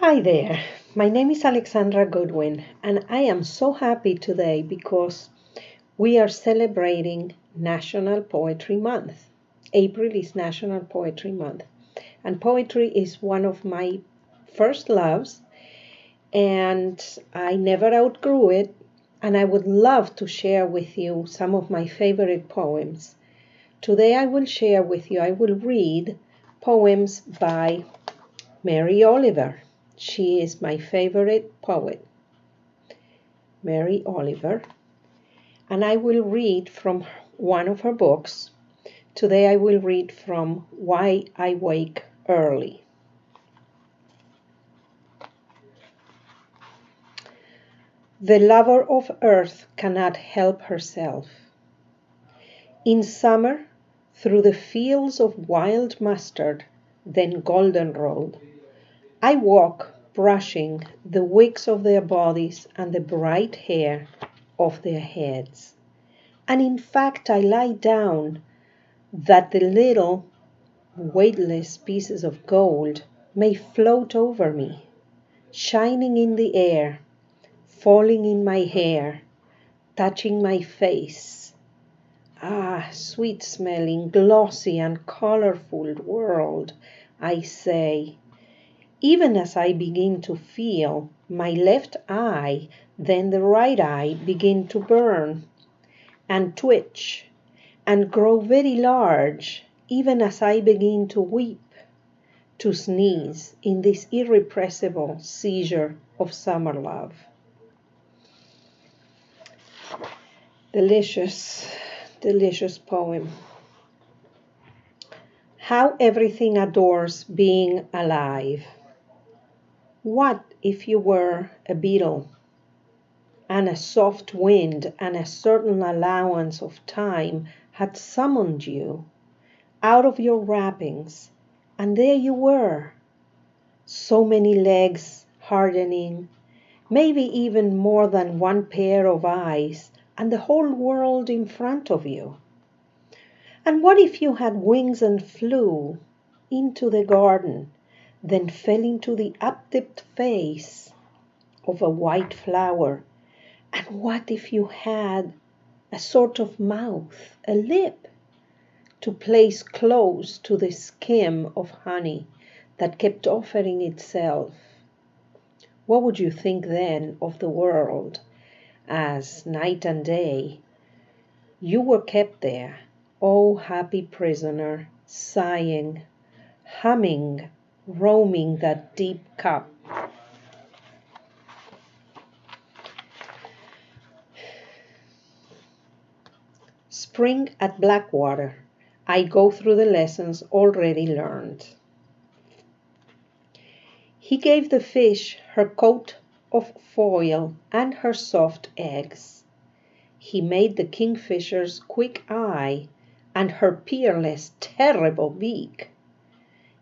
Hi there, my name is Alexandra Goodwin, and I am so happy today because we are celebrating National Poetry Month. April is National Poetry Month, and poetry is one of my first loves, and I never outgrew it, and I would love to share with you some of my favorite poems. Today I will read poems by Mary Oliver. She is my favorite poet, Mary Oliver, and I will read from one of her books. Today I will read from Why I Wake Early. The lover of earth cannot help herself. In summer, through the fields of wild mustard, then goldenrod, I walk brushing the wicks of their bodies and the bright hair of their heads. And in fact, I lie down that the little weightless pieces of gold may float over me, shining in the air, falling in my hair, touching my face. Ah, sweet smelling, glossy and colorful world, I say, even as I begin to feel my left eye, then the right eye begin to burn and twitch and grow very large, even as I begin to weep, to sneeze in this irrepressible seizure of summer love. Delicious, delicious poem. How everything adores being alive. What if you were a beetle, and a soft wind and a certain allowance of time had summoned you out of your wrappings, and there you were, so many legs hardening, maybe even more than one pair of eyes, and the whole world in front of you? And what if you had wings and flew into the garden, then fell into the updipped face of a white flower? And what if you had a sort of mouth, a lip, to place close to the skim of honey that kept offering itself? What would you think then of the world, as night and day you were kept there, oh happy prisoner, sighing, humming, roaming that deep cup? Spring at Blackwater. I go through the lessons already learned. He gave the fish her coat of foil and her soft eggs. He made the kingfisher's quick eye and her peerless, terrible beak.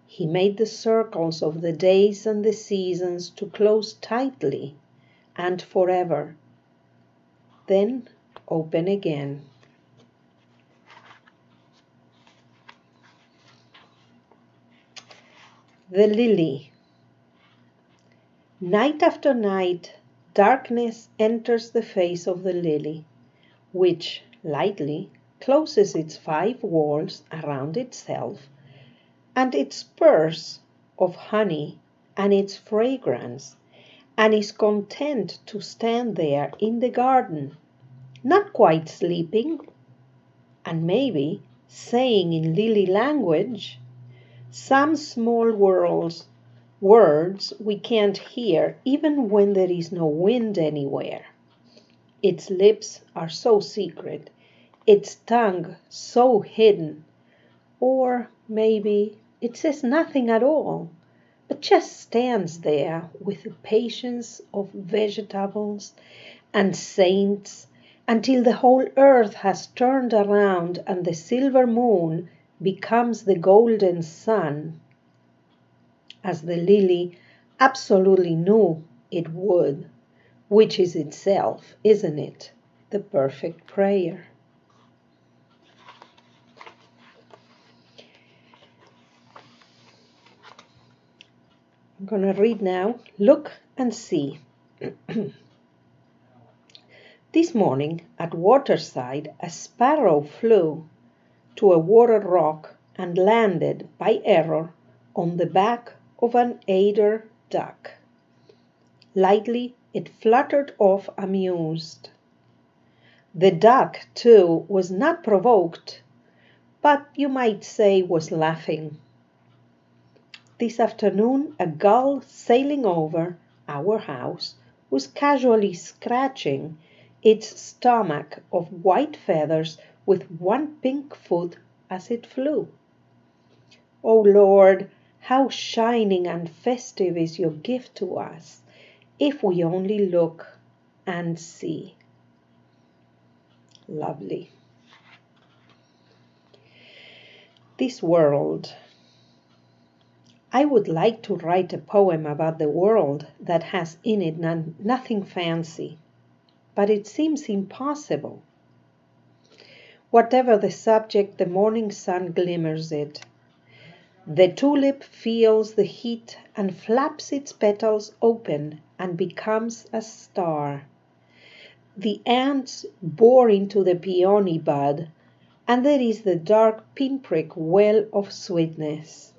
He made the circles of the days and the seasons to close tightly and forever, then open again. The lily. Night after night, darkness enters the face of the lily, which lightly closes its 5 walls around itself, and its purse of honey and its fragrance, and is content to stand there in the garden, not quite sleeping, and maybe saying in lily language some small words we can't hear even when there is no wind anywhere. Its lips are so secret, its tongue so hidden, or maybe it says nothing at all, but just stands there with the patience of vegetables and saints until the whole earth has turned around and the silver moon becomes the golden sun, as the lily absolutely knew it would, which is itself, isn't it, the perfect prayer? I'm going to read now. Look and see. This morning at waterside, a sparrow flew to a water rock and landed by error on the back of an eider duck. Lightly it fluttered off amused. The duck, too, was not provoked, but you might say was laughing. This afternoon a gull sailing over our house was casually scratching its stomach of white feathers with one pink foot as it flew. O Lord, how shining and festive is your gift to us, if we only look and see. Lovely. This world. I would like to write a poem about the world that has in it nothing fancy, but it seems impossible. Whatever the subject, the morning sun glimmers it. The tulip feels the heat and flaps its petals open and becomes a star. The ants bore into the peony bud, and there is the dark pinprick well of sweetness.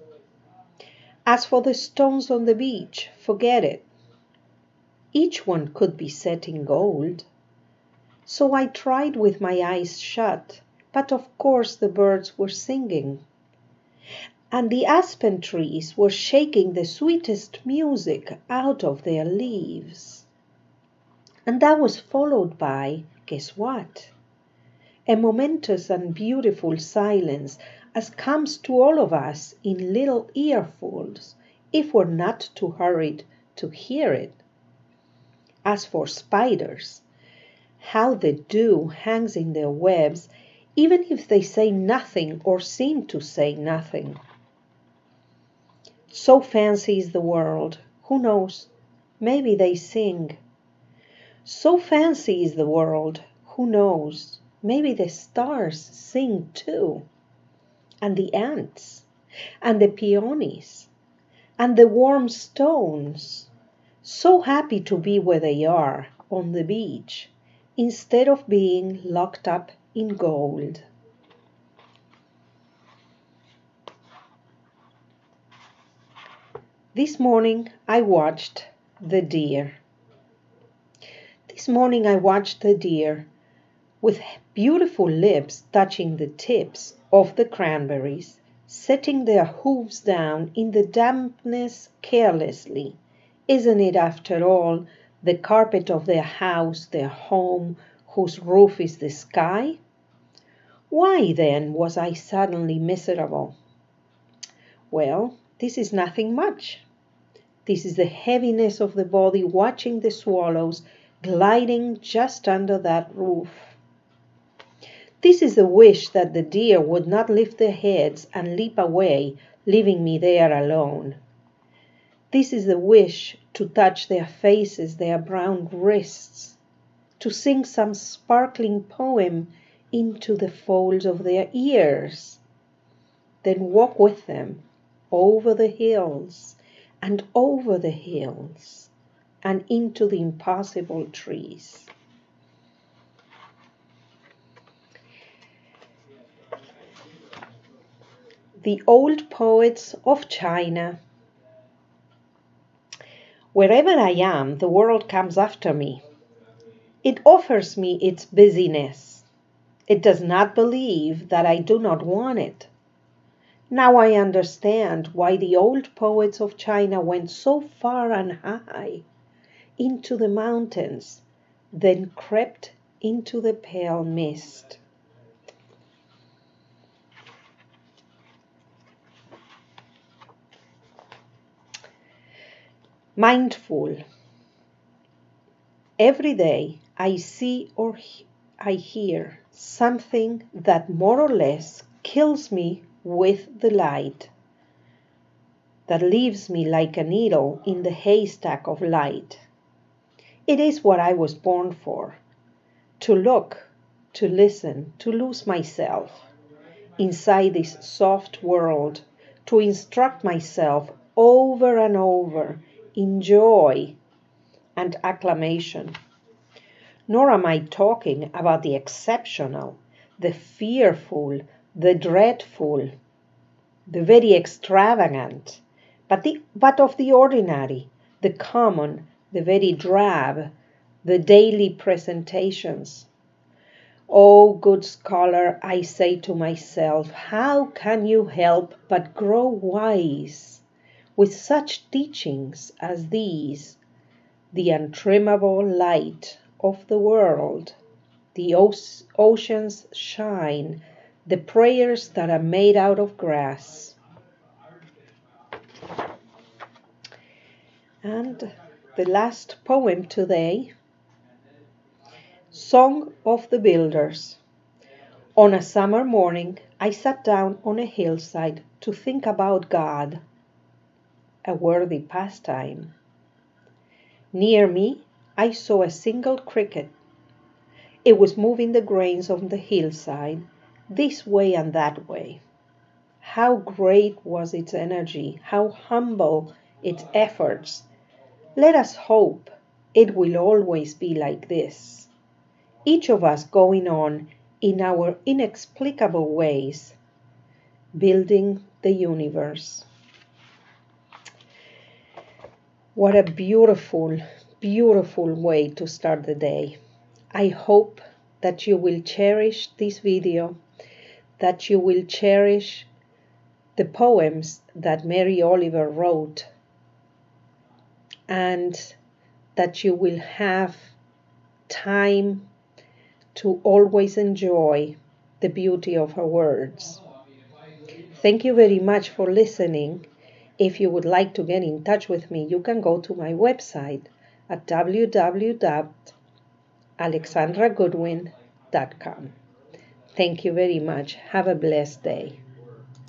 As for the stones on the beach, forget it. Each one could be set in gold. So I tried with my eyes shut, but of course the birds were singing. And the aspen trees were shaking the sweetest music out of their leaves. And that was followed by, guess what? A momentous and beautiful silence, as comes to all of us in little earfuls, if we're not too hurried to hear it. As for spiders, how the dew hangs in their webs, even if they say nothing or seem to say nothing. So fancy is the world. Who knows? Maybe they sing. So fancy is the world. Who knows? Maybe the stars sing too. And the ants. And the peonies. And the warm stones. So happy to be where they are, on the beach, instead of being locked up in gold. This morning I watched the deer. This morning I watched the deer with beautiful lips touching the tips of the cranberries, setting their hooves down in the dampness carelessly. Isn't it, after all, the carpet of their house, their home, whose roof is the sky? Why, then, was I suddenly miserable? Well, this is nothing much. This is the heaviness of the body watching the swallows gliding just under that roof. This is the wish that the deer would not lift their heads and leap away, leaving me there alone. This is the wish to touch their faces, their brown wrists, to sing some sparkling poem into the folds of their ears, then walk with them over the hills and over the hills and into the impossible trees. The old poets of China. Wherever I am, the world comes after me. It offers me its busyness. It does not believe that I do not want it. Now I understand why the old poets of China went so far and high into the mountains, then crept into the pale mist. Mindful. Every day I see or I hear something that more or less kills me with the light, that leaves me like a needle in the haystack of light. It is what I was born for, to look, to listen, to lose myself inside this soft world, to instruct myself over and over in joy and acclamation. Nor am I talking about the exceptional, the fearful, the dreadful, the very extravagant, but of the ordinary, the common, the very drab, the daily presentations. O good scholar, I say to myself, how can you help but grow wise with such teachings as these? The untrimmable light of the world, the oceans shine, the prayers that are made out of grass. And the last poem today, Song of the Builders. On a summer morning, I sat down on a hillside to think about God, a worthy pastime. Near me, I saw a single cricket. It was moving the grains on the hillside, this way and that way. How great was its energy, how humble its efforts. Let us hope it will always be like this. Each of us going on in our inexplicable ways, building the universe. What a beautiful, beautiful way to start the day. I hope that you will cherish this video, that you will cherish the poems that Mary Oliver wrote, and that you will have time to always enjoy the beauty of her words. Thank you very much for listening. If you would like to get in touch with me, you can go to my website at www.alexandragoodwin.com. Thank you very much. Have a blessed day.